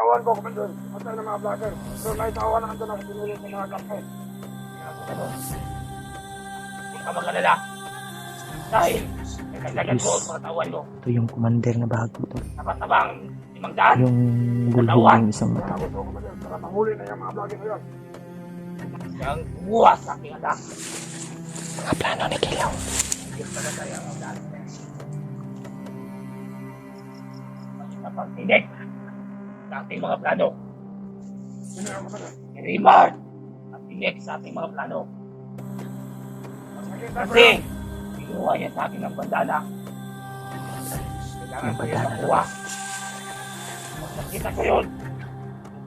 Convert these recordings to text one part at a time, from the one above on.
Natawan ko, Commander. Matay ng mga vlogger. Pero naitawan na andun ako pinulong sa mga kampo. Huwag ka mag-alala. Dahil, nagkaglagan ko ang mga tawan mo. Ito yung commander na bago to. Tapat-tabang 500. Yung bulbog ng isang Kaya mata. gusto ko, Commander. Para mahuli na yung mga vlogger na yun. Siyang buwas sa aking anak. Mga plano ni Kilaw. Diyos talaga yung anak. Pagtindig sa ating mga plano. Sino yung Commander? I-remand at tindig sa ating mga plano. Nakita ko Kasi, yun. kinuha niya sa akin ng bandana. Kailangan Yung ko yung bandana. makuha. Pag nakita ko yun,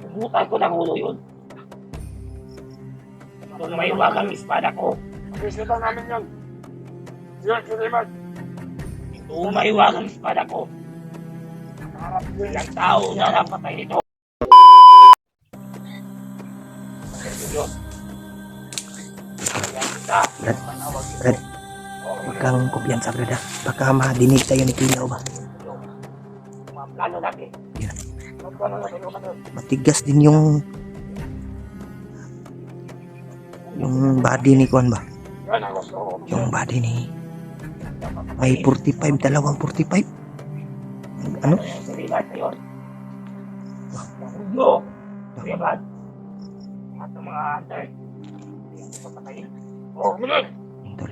pubutan ko ng ulo yun. Kung may wagang espada ko, Bisita namin yan. Yan, si Raymond. kung may wagang espada ko, Nakaharap din. ilang tao na napatay nito. Diyos. Kaya kita, Brad, panawag ito. Brad, huwag kang kumpiyansa, Brad, ha? Baka madinig tayo ni Kilaw ba? Mga plano natin. Yan. Ano ba na natin, Commander? Matigas din yung body ni Kwan ba? Yan ang gusto ko, Commander. Yung body ni may 45, dalawang 45. Ano? Sa ribat na yun. Nahugno. Ribat. At ang mga hunter. Hindi ko patayin. Oh, Commander. Yung tol,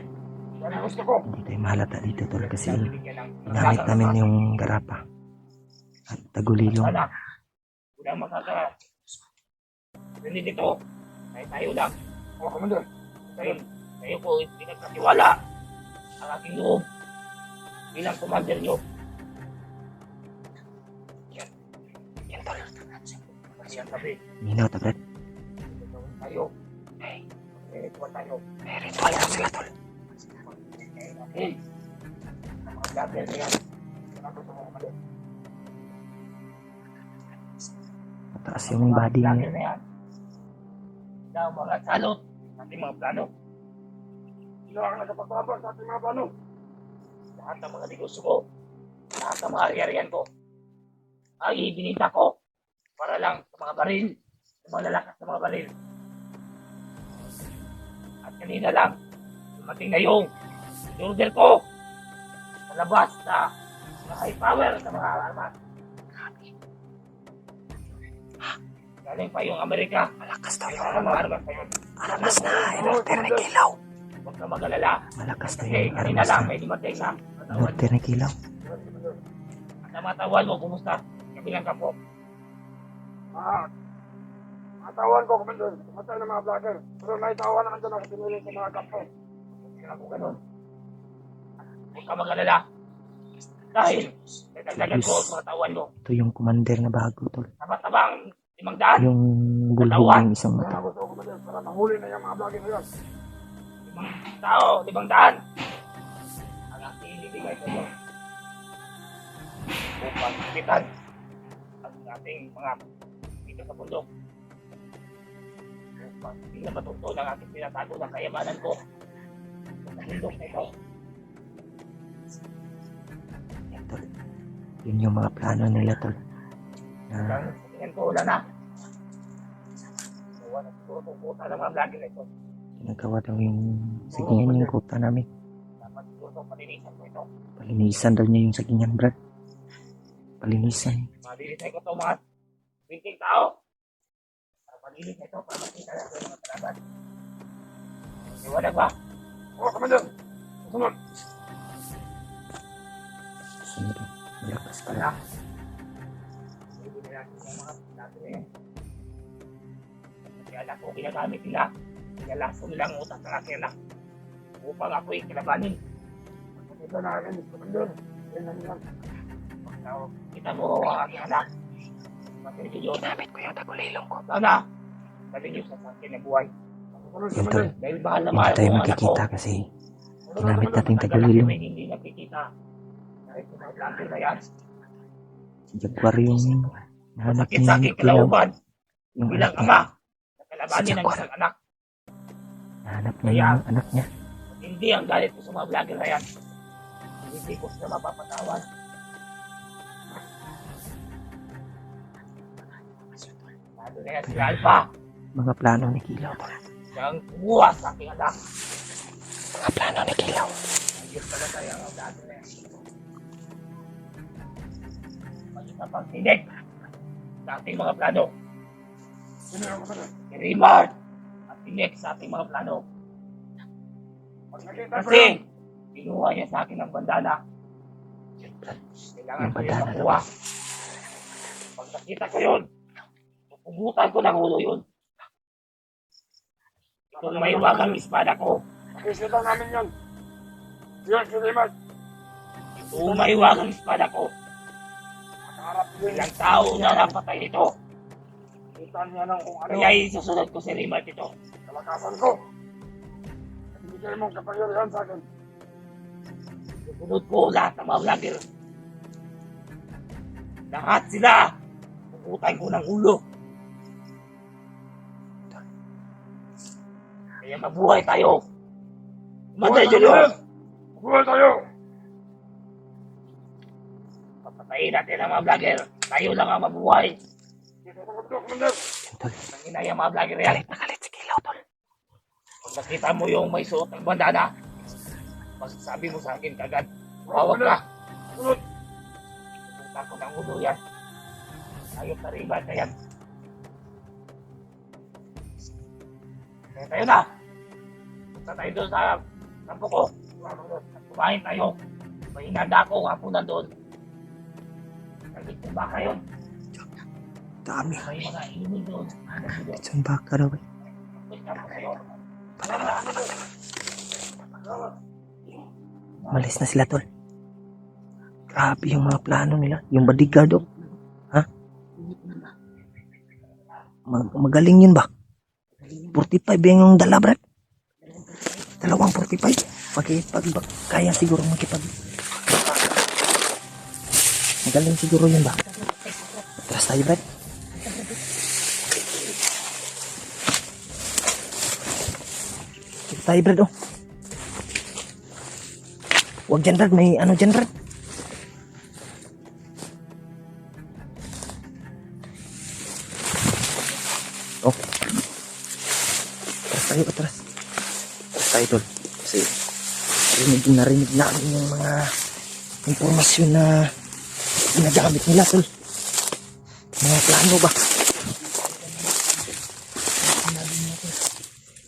Yan ang gusto ko. hindi tayo mahalata dito tol kasi Bibigyan ng ginamit namin yung garapa at tagulilong. anak. Walang makaka. Hindi dito. Tayo lang. Oh, Commander. Kayo ko pinagkatiwala ang aking loob bilang commander nyo. Yan tol, Kasi ang sabi, minaw ta, Brad. tayo. May ritual tayo. May ritual lang sila tol. Okay. Ang mga vlogger na yan. Yan ang gusto ko commander. Mataas yung body Vlogger niya. na yan. Ikaw mga salot sa ating mga plano. Sino ang nagpapabor sa ating mga plano? Lahat ng mga negosyo ko, lahat ng mga ari-arian ko, ay ibinita ko para lang sa mga baril, sa mga lalakas na mga baril. At kanina lang, dumating na yung order ko sa labas na mga high power sa mga armas. Galing pa yung Amerika, Malakas daw may yung mga armas pa yun. armas na inorder ni Kilaw. Huwag ka mag-alala. Malakas daw Kasi yung kanina armas lang na may dumating na. inorder ni Kilaw. At ang mga tawad mo, kumusta? Kabilang ka po. Natawan ko, Commander. Matay ng mga vlogger. Pero naitawan na andun ako pinulong sa mga kampo. Kaya ako ganun. Huwag ka mag-alala. Dahil, nagdagdagan ko ang mga tawan mo. Ito yung commander na bago tol. Tapat-tabang 500. Yung bulbog ng isang Yan mata. ang gusto ko, Commander. Para mahuli na yung mga vlogger na yun. 5 tao, 500. Ang aking ibibigay sa iyo. Upang kapitan ang ating mga dito sa bundok. Upang hindi na matuto ng ating pinatago ng kayamanan ko sa bundok na ito. Yan tol. Yun yung mga plano nila tol. Na Hanggang sa tingin ko, wala na. Wala na siguro kung puta ng mga vlogger na ito. ginagawa daw yung sagingan yung kuta namin. Dapat siguro itong palinisan ko ito. Palinisan daw niya yung sagingan, Brad. Palinisan. Mabilisay ko ito mga 20 tao. Para palinis na ito para makita natin ang mga talaban. Iwalag ba? Oh, Commander. Susunod. Sunod. Malakas pala. Wala. Hindi na natin yung mga natin na yan. Kasi anak ko ginagamit nila. Pinalaso nilang utak ng aking anak. Upang ako'y kilabanin. Ito na akin, Commander. Yan lang yan. Pagka kita mo ang aking anak. Pati Diyos. Ginamit ko yung tagulilong ko. Sana, sabi niyo sa akin na buhay. Susunod, Yan tol. Commander. Dahil mahal na Hindi mahal tayo ko ang anak ko. magkikita kasi ginamit natin Tagal tagulilong. may hindi nakikita. Kahit kung may vlogger na yan. Si Jaguar yung nahanap Masakit niya sa yung aking Kilaw. kalooban Yung bilang anak niya. ama. Nakalabanin ng Jaguar. isang anak. Nahanap niya yung anak niya. Hindi ang galit ko sa mga vlogger na yan. Hindi ko sila mapapatawan. Ano na yan si Alpha? Mga plano ni Kilaw, tol. Siyang kumuha sa aking anak. Mga plano ni Kilaw. Ayos pala tayo ang plano na yan. Maging napagtinig sa ating mga plano. Sino yung kapalit? Si Rimard at tinig sa ating mga plano. Pag nakita ko Kasi, yun, kinuha niya sa akin ang bandana. Kailangan Yung ko yung bandana. makuha. Pag nakita ko yun, pupugutan ko ng ulo yun. Itong may wagang espada ko. makikita namin yan. Yun, si Rimad. Itong may wagang espada ko. Nakaharap din. Ilang tao na napatay nito. Kita niya ng kung ano. Kaya isusunod ko si Rimard ito. Kalakasan ko. At ibigay mong kapangyarihan sa akin. Susunod ko lahat ng mga vlogger. Lahat sila. Pupugutan ko ng ulo. Kaya mabuhay tayo. Matay Julius! Buhay tayo! Papatayin natin ang mga vlogger. Tayo lang ang mabuhay. Dito ko magdok, Commander. Tol, Ang inaya mga vlogger yan. galit na galit si Kilaw, tol. Pag nakita mo yung may suot ng bandana, masasabi mo sa akin kagad, tawag ka. Sunod. Pupunta ko ng ulo yan. Ayos na riba na yan. Kaya tayo na. Punta tayo doon sa kampo ko. At kumain tayo. May inanda ko hapunan doon. Naging baka yun. Dami. May mga inumin doon. Itong baka raw, eh. Punta ko sa'yo. Malis na sila, tol. Grabe yung mga plano nila. Yung bodyguard, oh. Ha? Magaling yun ba? 45 yung dala, brad. Dalawang 45. Kaya siguro makipag... Magaling siguro yun ba? Atras tayo, brad. Dito tayo, brad, oh. Huwag dyan, brad. May ano dyan, brad. Oh. Atras tayo, atras. Atras tayo, tol. Kasi narinig namin yung mga impormasyon na ginagamit nila, tol. Mga plano ba?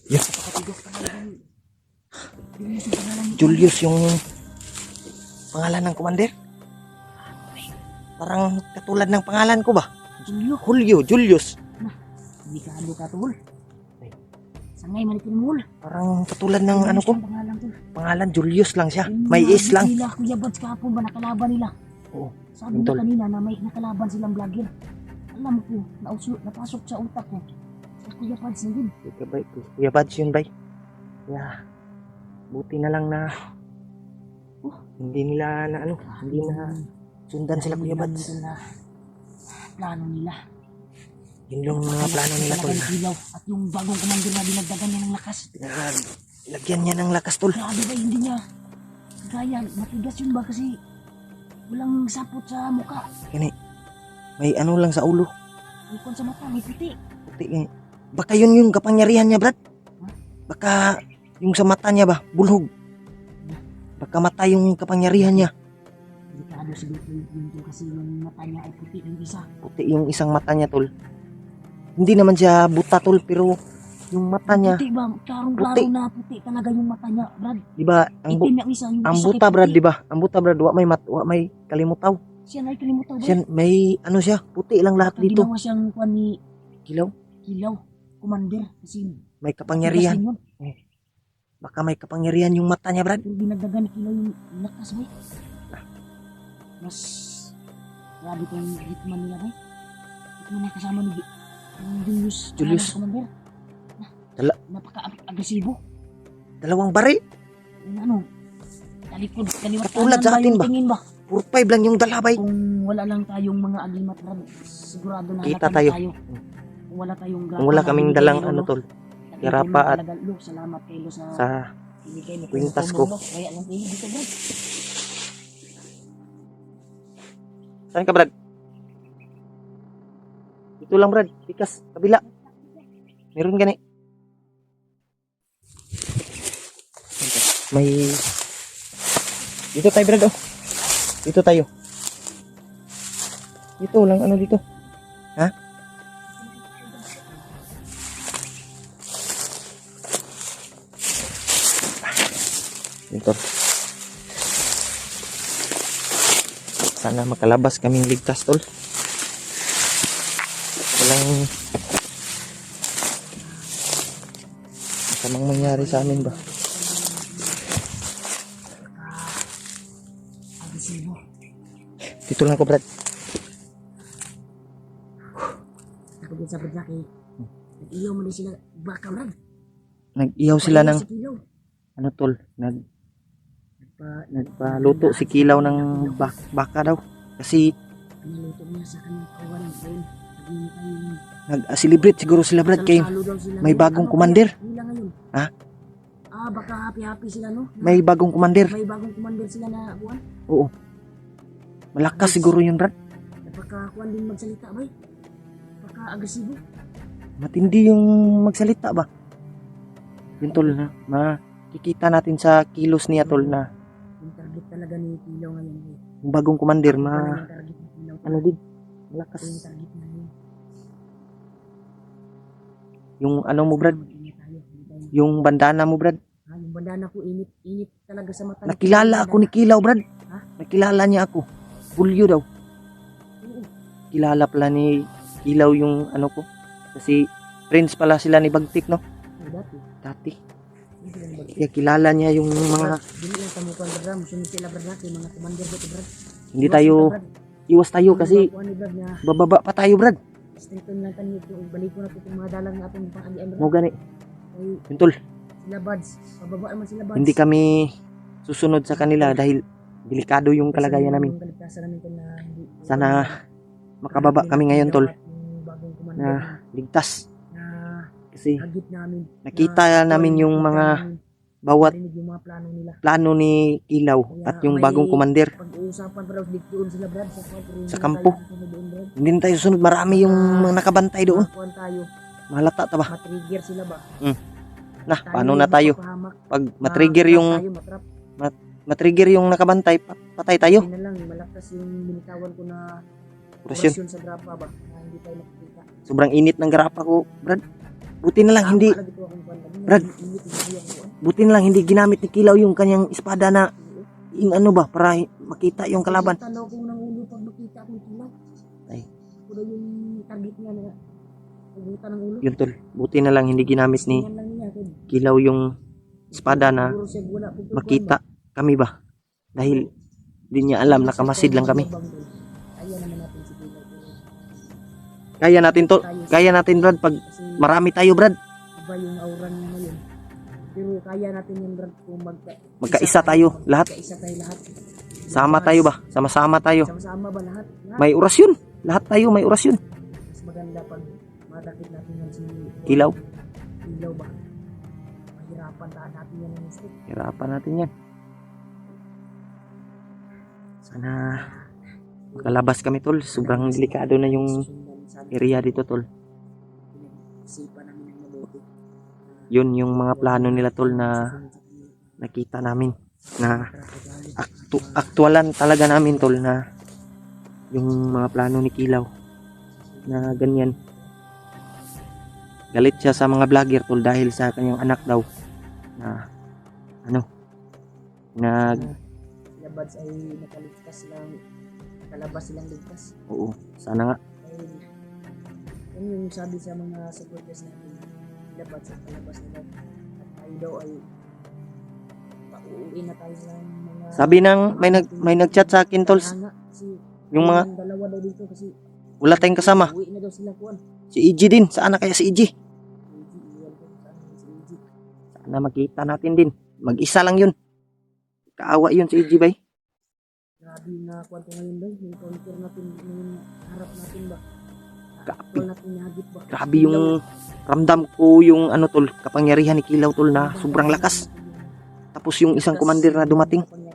Yan. Julius yung pangalan ng commander. Parang katulad ng pangalan ko ba? Julio, Julius. Hindi ka halo ka tol. Sangay malikin mo. Parang katulad ng ano ko. Pangalan tol. Pangalan Julius lang siya. May is lang. Nila Kuya Bads kahapon ba nakalaban nila? Oo. Sabi Tol. nila kanina na may nakalaban silang vlogger. Alam ko, napasok sa utak ko. Sa Kuya Bads na yun. Kuya Bads yun, bay. Yeah. Buti na lang na hindi nila na ano, hindi na sundan sila Kuya Bads. Ito na plano nila. Yun yung mga plano nila, tol. Talagang ilaw at yung bagong commander na dinagdagan niya ng lakas. Lagyan niya ng lakas, tol. Grabe ba hindi niya kaya matigas yun ba kasi walang sapot sa mukha. Kani, may ano lang sa ulo. Ikon sa mata, may puti. Puti eh. Baka yun yung kapangyarihan niya, brad. Baka yung sa mata niya ba, bulhog. Baka mata yung kapangyarihan niya. Delikado siguro yun tol kasi yung mata niya ay puti yung isa. Puti yung isang mata niya, tol. Hindi naman siya buta, tol, pero yung mata niya, Puti ba? Klarong-klaro Puti. na puti talaga yung mata niya, Brad. di ba, Itim yung isa, yung ang isa buta, ay brad, puti. di ba? Ang buta, brad, wa may kalimutaw. Siya na ikalimutan ba? Siya, may ano siya, puti lang lahat dito. Ginawa siyang kwan ni Kilaw, Kilaw, commander. Kasi may kapangyarihan. matigas din yun. Baka may kapangyarihan yung mata niya, brad. Pero dinagdagan ni Kilaw yung lakas ba? Mas grabe ko yung hitman nila ba? Hitman na kasama ni yung Julius. Julius. Commander. Napaka-agresibo. Dalawang baril. Yung ano, talikod, kaliwat Katulad sa kanan atin yung ba? tingin ba? 4-5 lang yung dalabay. Kung wala lang tayong mga agimat, Brad, sigurado na Kita hanapin tayo. tayo. Kung wala tayong Kung wala kaming dalang ano, tol, Lord, yarapa at salamat kayo sa sa binigay mo kwintas tulong, ko. no? Kaya lang tayo dito, Brad. Saan ka, brad? Ito lang Brad, pikas, kabila. Meron gani. May... Dito tayo Brad, oh. Dito tayo. Dito lang, ano dito? Ha? Dito. Sana makalabas kaming ligtas tol. Walang masamang mangyari sa amin ba? Agresibo. Dito lang ako Brad. Kapag sa laki, nag-ilaw mo din sila baka Brad. Nag-ihaw sila ng Sa kilaw. ano tol, nagpaluto si Kilaw ng baka daw. Kasi Pinaluto niya sa kanyang kawalan. Ayun, naghihintay yung nag-celebrate siguro sila Brad kay salo daw sila. may ngayon. bagong Ano commander. kaya? Nila ngayon. Ha? Baka happy-happy sila no? Na May bagong commander. may bagong commander sila na buwan. Oo. Malakas siguro yun Brad. Napakakuan din magsalita ba? Baka agresibo. Matindi yung magsalita ba? Yun tol na makikita natin sa kilos niya tol na Yung target talaga ni Kilaw ngayon. yung bagong commander Yung target ni Kilaw. ano din malakas. Yung target na yun. Yung ano mo Brad, Mag-ingat tayo. Hindi tayo- yung bandana mo Brad. Yung bandana ko init talaga sa mata. Nakilala ako ni Kilaw Brad. Ha? Nakilala niya ako. Bulyo daw. Oo. Kilala pala ni Kilaw yung ano ko. Kasi friends pala sila ni Bagtik no. Dati. Dati. Hindi sila nabag- Kaya kilala niya yung mga Dili lang tamukuan Brad. Musun sila Brad natin. Mga commander dito Brad. hindi tayo iwas tayo kasi Kuan ni Brad na bababa pa tayo Brad. strengthen lang tayo. Balik ko na ito mga dalang natin pang-agian Brad. Mo gani. Ay, Yun tol, sila Bads. Pababa naman sila Bads. hindi kami susunod sa kanila dahil delikado yung kalagayan namin. Yung kaligtasan namin ko na hindi. Sana makababa kami ngayon tol Yung bagong commander na ligtas na kasi hagit namin. nakita namin yung mga bawat Marinig yung mga plano nila. plano ni Kilaw at yung bagong commander. Pag-uusapan pa daw doon sila Brad sa Sa kampo. Hindi na tayo susunod, marami yung mga nakabantay doon. Kuan tayo. Malata ta ba? Matrigger sila ba? Na, paano na tayo? mapapahamak, Pag matrigger yung tayo, matrap. matrigger yung nakabantay, patay tayo. Yun na lang, malakas yung binitawan ko na Orasyon. orasyon sa grapa ba? Na hindi tayo nakikita. Sobrang init ng grapa ko, Brad. Buti na lang hindi, Wala dito akong kuwan. Brad. Init yung buhay ako, kuwan. buti na lang hindi ginamit ni Kilaw yung kanyang espada na yung ano ba, para makita yung kalaban. Tanaw ko ng ulo pag makita akong kilaw. Ay. Ako daw yung target niya na pugutan ng ulo. Yun tol, buti na lang hindi ginamit ni Yan lang niya. Kaya Kilaw yung espada na siguro siya wala po makita kami ba. Dahil di niya alam, nakamasid lang kami. Kaya naman natin si Kilaw. Kaya natin tol, kaya natin Brad pag Kasi marami tayo Brad. iba yung aura niya ngayon. Pero kaya natin yan Brad kung Magkaisa tayo lahat. Magkaisa tayo lahat. Sama tayo ba? Sama-sama tayo. Sama-sama ba lahat? Lahat. May orasyon. Lahat tayo may orasyon. Mas maganda pag madakit natin yan si Kilaw. Kilaw ba? Mahirapan taan natin yan ng stick. Hirapan natin yan. Sana makalabas kami tol. Sobrang delikado na yung Sundan sana. area dito tol. Isipan namin ng mabuti. Yun yung mga plano nila tol na nakita namin. Na aktualan talaga namin tol na yung mga plano ni Kilaw. Na ganyan. Galit siya sa mga vlogger tol dahil sa kanyang anak daw. Na ano. Nag Sila Bads ay nakaligtas lang. Nakalabas silang ligtas. oo. Sana nga. Dahil yan yung sabi sa mga supporters natin. Sila Bads ay kalabas nila. At tayo daw ay pauuwi na tayo sa mga Sabi ng may nagchat sa akin tol, Hanga, kasi yung mga dalawa daw dito kasi wala tayong kasama. uwi na daw sila kuan. Si EG din. Saan na kaya si EG? Iwan ko sa amin si EG. Sana makita natin din. Mag-isa lang yun. Kaawa yun si EG bay. Grabe na kuan ko ngayon daw. Yung counter natin, yung harap natin ba? Grabe. Actual natin nahagit ba? Grabe yung ramdam ko yung ano tol, kapangyarihan ni Kilaw tol na sobrang lakas. Tapos yung isang commander na dumating, Hindi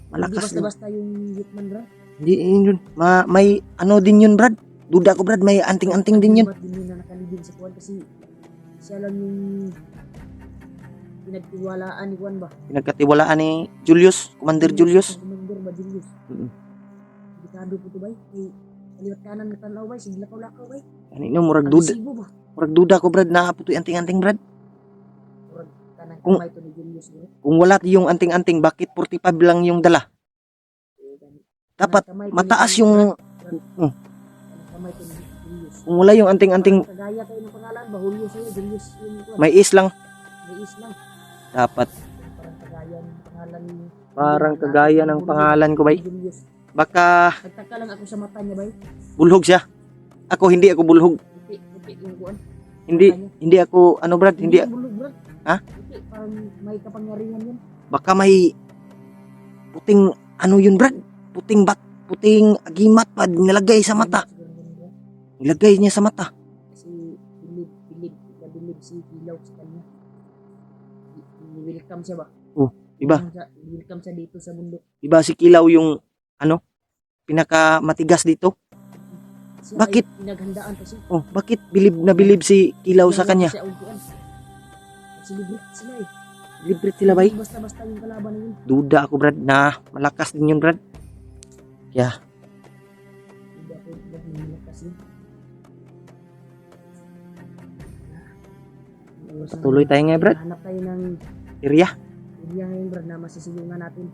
malakas din. basta-basta yung hitman bro. Hindi yun. May ano din yun Brad. duda ko Brad, may anting-anting din yun. Ba't din na nakalibing sa Kuan kasi siya lang yung pinagtiwalaan ni Kuan ba? Pinagkatiwalaan ni Julius, Commander Julius. Commander ba Julius? Mm. Delikado po to bay. Kaliwat kanan na tanaw bay, sige lakaw-lakaw bay. Kanino murag duda ko Brad na putoy anting-anting Brad. Kanang Kung- kamay to ni Julius bro. Kung wala yung anting-anting, bakit 45 lang yung dala? Dapat Kanang kamay to ni mataas Julius, yung Kanang kamay to ni Julius. kung wala yung anting-anting, Parang kagaya kayo ng pangalan ba? Julio sa'yo, Julius yung Kuan. may is lang. May is lang. Dapat Parang kagaya ng pangalan ni parang kagaya ng pangalan ko bay. Julius. Baka Nagtaka lang ako sa mata niya bay. bulhog siya. Hindi ako bulhog. Puti yung Kuan. Hindi ako ano Brad, hindi yung bulog, bro. Ha? Puti, parang may kapangyarihan yun. baka may puting ano yun Brad? Puting agimat pa nilagay sa mata. Siguro yun, bro. Nilagay niya sa mata. Kasi bilib si Kilaw sa kanya. Welcome siya ba? Diba? Welcome siya dito sa bundok. Diba si Kilaw yung ano? Pinaka matigas dito. Siya Bakit? ay pinaghandaan kasi. Bakit bilib si Kilaw sa kanya? Siya ang Kuan. Celebrate sila eh. Libre sila bay. Basta-basta yung kalaban na yun. Duda ako Brad na malakas din yun Brad. Hindi ako nila kasi. Tuloy tayo nga Brad. Hanap tayo ng Area. area ngayon Brad na masisilungan natin.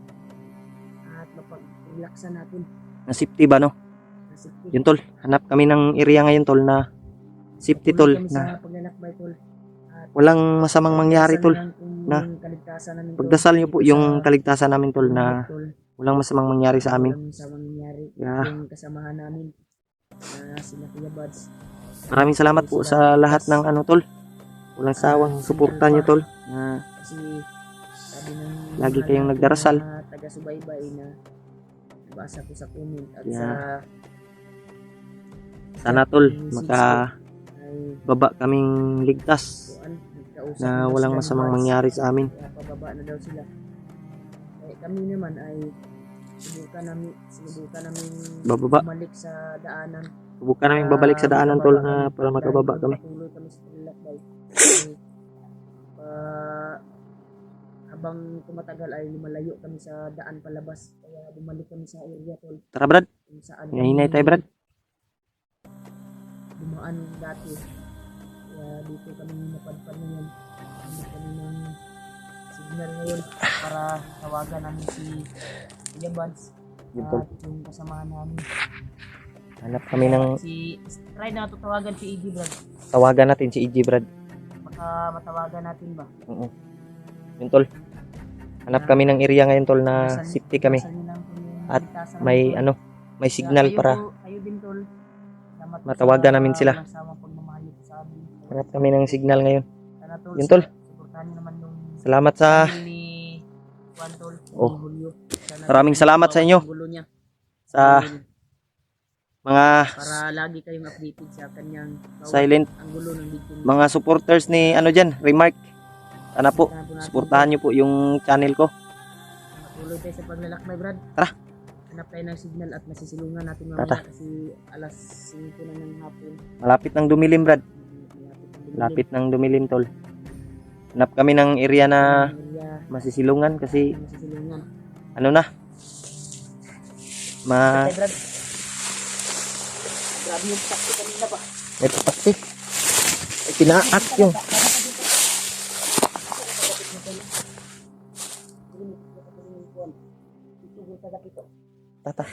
At mapag-relaxan natin. Na safety ba no? Kasi Yun tol. Hanap kami ng area ngayon tol na safety tol. kami Na sa paglalakbay tol. walang masamang mangyari tol. Na pagdasal niyo po yung kaligtasan namin tol na walang masamang mangyari sa amin. Walang masamang mangyari. Yeah. Yung kasamahan namin na sila Kuya Buds. Maraming salamat po sa lahat ng ano tol. Walang sawang suporta niyo tol. Na Kasi sabi ng Lagi mga kayong natin nagdarasal. na taga-subaybay na nabasa ko sa comment at Yeah. sa sana tol message makababa ay kaming ligtas kuan, nagkausap na nila walang sila ng masamang Buds. mangyari sa amin. Kaya pababa na daw sila. Eh, kami naman ay subukan namin Bababa. bumalik sa daanan. Subukan namin babalik sa daanan tol na para makababa kami. Patuloy kami sa paglalakbay. Kasi, habang tumatagal ay lumalayo kami sa daan palabas. Kaya bumalik kami sa area tol. Tara Brad. Kung saan Ngahinay tayo Brad. dumaan dati. Kaya dito kami napadpad ngayon. Ano kami ng signal ngayon para tawagan namin si Kuya Buds Yun, tol. at yung kasamahan namin. Hanap kami ng Try na tawagan si EG Brad. tawagan natin si EG Brad. Baka matawagan natin ba? Yun tol. Hanap kami ng area ngayon tol na Dasal- safety kami. dasal niyo lang kung yung At ligtasan may namin, tol. ano, may signal Kaya para kayo din tol. Salamat po matawagan sa namin sila. walang sawang pagmamahal po sa amin. hanap kami ng signal ngayon. Sana tol. Yun, tol. Suportahan niyo naman yung Salamat sa channel ni Juan tol. Oh. Ni Julio. Sana Maraming tol, salamat sa inyo. ang gulo niya. sa mga Para lagi kayong updated sa kanyang bawat silent ang gulo ng video niya. mga supporters ni ano diyan, Remark. Sana po Suportahan po natin, suportahan niyo po yung channel ko. Patuloy tayo sa paglalakbay, Brad. Tara. Hanap tayo ng signal at masisilungan natin Tara. mamaya kasi alas 5 na ng hapon. Malapit nang dumilim, Brad. Malapit Malapit nang dumilim, tol. Hanap kami ng area na area masisilungan kasi na masisilungan. ano na Okay, Brad. Grabe yung sakti kanina ba? may papaksi. Pinaak yung tata.